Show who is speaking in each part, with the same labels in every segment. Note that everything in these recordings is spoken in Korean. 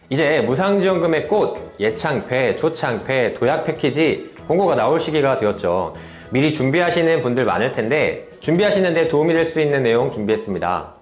Speaker 1: 이제 무상지원금의 꽃, 예창패, 초창패, 도약 패키지 공고가 나올 시기가 되었죠. 미리 준비하시는 분들 많을 텐데 준비하시는 데 도움이 될 수 있는 내용 준비했습니다.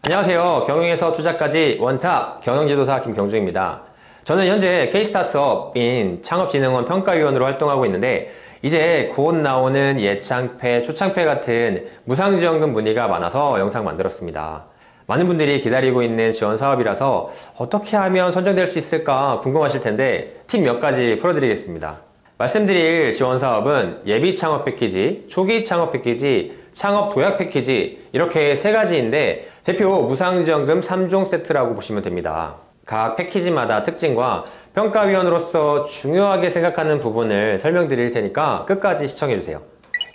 Speaker 1: 안녕하세요. 경영에서 투자까지 원탑 경영지도사 김경주입니다. 저는 현재 K스타트업인 창업진흥원 평가위원으로 활동하고 있는데 이제 곧 나오는 예창패, 초창패 같은 무상지원금 문의가 많아서 영상 만들었습니다. 많은 분들이 기다리고 있는 지원 사업이라서 어떻게 하면 선정될 수 있을까 궁금하실 텐데 팁 몇 가지 풀어드리겠습니다. 말씀드릴 지원 사업은 예비 창업 패키지, 초기 창업 패키지, 창업 도약 패키지 이렇게 세 가지인데 대표 무상지원금 3종 세트라고 보시면 됩니다. 각 패키지마다 특징과 평가위원으로서 중요하게 생각하는 부분을 설명드릴 테니까 끝까지 시청해주세요.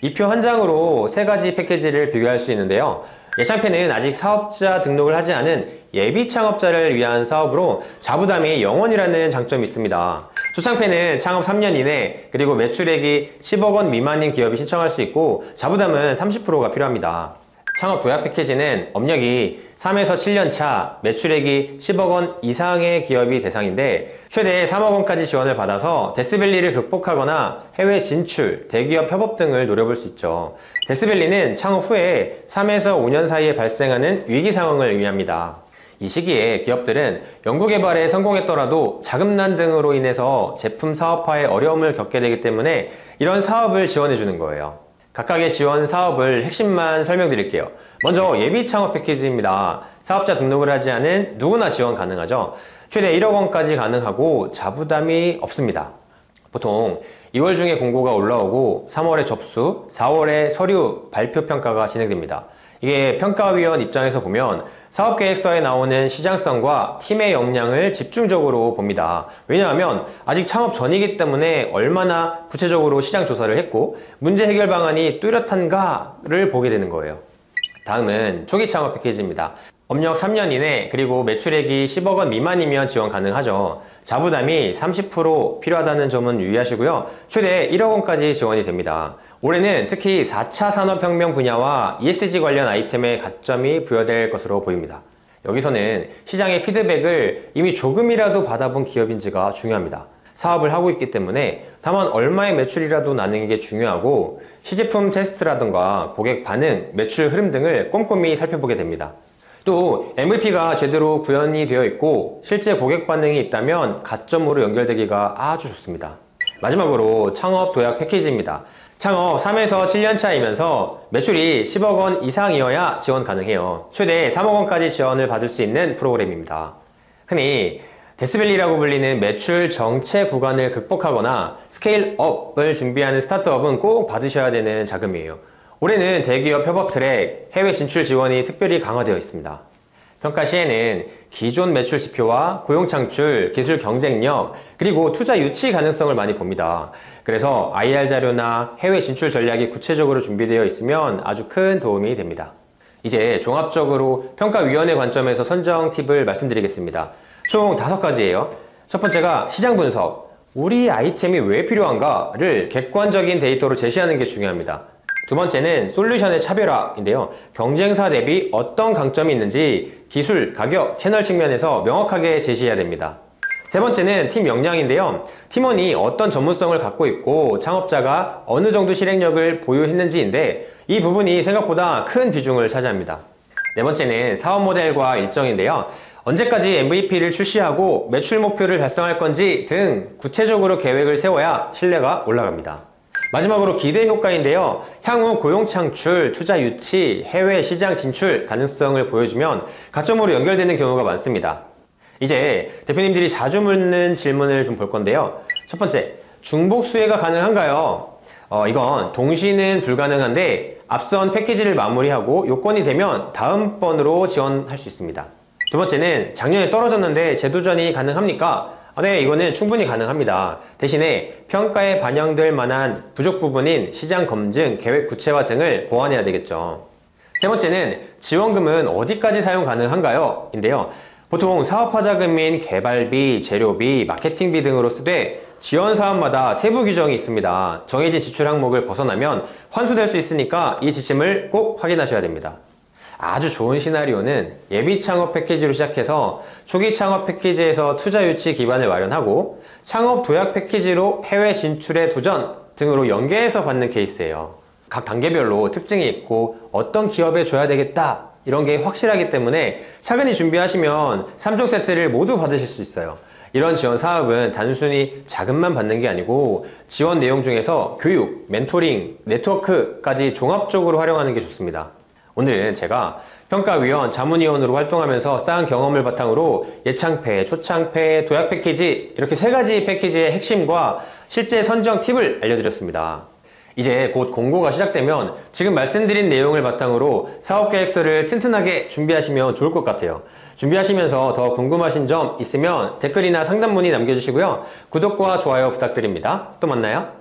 Speaker 1: 이 표 한 장으로 세 가지 패키지를 비교할 수 있는데요. 예창패는 아직 사업자 등록을 하지 않은 예비 창업자를 위한 사업으로 자부담이 0원이라는 장점이 있습니다. 초창패는 창업 3년 이내 그리고 매출액이 10억 원 미만인 기업이 신청할 수 있고 자부담은 30%가 필요합니다. 창업 도약 패키지는 업력이 3에서 7년 차, 매출액이 10억 원 이상의 기업이 대상인데 최대 3억 원까지 지원을 받아서 데스밸리를 극복하거나 해외 진출, 대기업 협업 등을 노려볼 수 있죠. 데스밸리는 창업 후에 3에서 5년 사이에 발생하는 위기 상황을 의미합니다. 이 시기에 기업들은 연구개발에 성공했더라도 자금난 등으로 인해서 제품 사업화에 어려움을 겪게 되기 때문에 이런 사업을 지원해 주는 거예요. 각각의 지원 사업을 핵심만 설명드릴게요. 먼저 예비 창업 패키지입니다. 사업자 등록을 하지 않은 누구나 지원 가능하죠. 최대 1억 원까지 가능하고 자부담이 없습니다. 보통 2월 중에 공고가 올라오고 3월에 접수, 4월에 서류 발표 평가가 진행됩니다. 이게 평가위원 입장에서 보면 사업계획서에 나오는 시장성과 팀의 역량을 집중적으로 봅니다. 왜냐하면 아직 창업 전이기 때문에 얼마나 구체적으로 시장 조사를 했고 문제 해결 방안이 뚜렷한가를 보게 되는 거예요. 다음은 초기 창업 패키지입니다. 업력 3년 이내 그리고 매출액이 10억 원 미만이면 지원 가능하죠. 자부담이 30% 필요하다는 점은 유의하시고요. 최대 1억 원까지 지원이 됩니다. 올해는 특히 4차 산업혁명 분야와 ESG 관련 아이템에 가점이 부여될 것으로 보입니다. 여기서는 시장의 피드백을 이미 조금이라도 받아본 기업인지가 중요합니다. 사업을 하고 있기 때문에 다만 얼마의 매출이라도 나는 게 중요하고 시제품 테스트라든가 고객 반응, 매출 흐름 등을 꼼꼼히 살펴보게 됩니다. 또 MVP가 제대로 구현이 되어 있고 실제 고객 반응이 있다면 가점으로 연결되기가 아주 좋습니다. 마지막으로 창업 도약 패키지입니다. 창업 3에서 7년 차이면서 매출이 10억 원 이상이어야 지원 가능해요. 최대 3억 원까지 지원을 받을 수 있는 프로그램입니다. 흔히 데스밸리라고 불리는 매출 정체 구간을 극복하거나 스케일업을 준비하는 스타트업은 꼭 받으셔야 되는 자금이에요. 올해는 대기업 협업 트랙, 해외 진출 지원이 특별히 강화되어 있습니다. 평가 시에는 기존 매출 지표와 고용 창출, 기술 경쟁력, 그리고 투자 유치 가능성을 많이 봅니다. 그래서 IR 자료나 해외 진출 전략이 구체적으로 준비되어 있으면 아주 큰 도움이 됩니다. 이제 종합적으로 평가위원회 관점에서 선정 팁을 말씀드리겠습니다. 총 5가지예요. 첫 번째가 시장 분석, 우리 아이템이 왜 필요한가를 객관적인 데이터로 제시하는 게 중요합니다. 두 번째는 솔루션의 차별화인데요. 경쟁사 대비 어떤 강점이 있는지 기술, 가격, 채널 측면에서 명확하게 제시해야 됩니다. 세 번째는 팀 역량인데요. 팀원이 어떤 전문성을 갖고 있고 창업자가 어느 정도 실행력을 보유했는지인데 이 부분이 생각보다 큰 비중을 차지합니다. 네 번째는 사업 모델과 일정인데요. 언제까지 MVP를 출시하고 매출 목표를 달성할 건지 등 구체적으로 계획을 세워야 신뢰가 올라갑니다. 마지막으로 기대 효과인데요. 향후 고용 창출, 투자 유치, 해외 시장 진출 가능성을 보여주면 가점으로 연결되는 경우가 많습니다. 이제 대표님들이 자주 묻는 질문을 좀 볼 건데요. 첫 번째, 중복 수혜가 가능한가요? 이건 동시는 불가능한데 앞선 패키지를 마무리하고 요건이 되면 다음번으로 지원할 수 있습니다. 두 번째는 작년에 떨어졌는데 재도전이 가능합니까? 네, 이거는 충분히 가능합니다. 대신에 평가에 반영될 만한 부족 부분인 시장 검증, 계획 구체화 등을 보완해야 되겠죠. 세 번째는 지원금은 어디까지 사용 가능한가요? 인데요. 보통 사업화 자금인 개발비, 재료비, 마케팅비 등으로 쓰되 지원 사업마다 세부 규정이 있습니다. 정해진 지출 항목을 벗어나면 환수될 수 있으니까 이 지침을 꼭 확인하셔야 됩니다. 아주 좋은 시나리오는 예비 창업 패키지로 시작해서 초기 창업 패키지에서 투자 유치 기반을 마련하고 창업 도약 패키지로 해외 진출의 도전 등으로 연계해서 받는 케이스예요. 각 단계별로 특징이 있고 어떤 기업에 줘야 되겠다 이런 게 확실하기 때문에 차근히 준비하시면 3종 세트를 모두 받으실 수 있어요. 이런 지원 사업은 단순히 자금만 받는 게 아니고 지원 내용 중에서 교육, 멘토링, 네트워크까지 종합적으로 활용하는 게 좋습니다. 오늘은 제가 평가위원, 자문위원으로 활동하면서 쌓은 경험을 바탕으로 예창패, 초창패, 도약 패키지 이렇게 3가지 패키지의 핵심과 실제 선정 팁을 알려드렸습니다. 이제 곧 공고가 시작되면 지금 말씀드린 내용을 바탕으로 사업계획서를 튼튼하게 준비하시면 좋을 것 같아요. 준비하시면서 더 궁금하신 점 있으면 댓글이나 상담 문의 남겨주시고요. 구독과 좋아요 부탁드립니다. 또 만나요.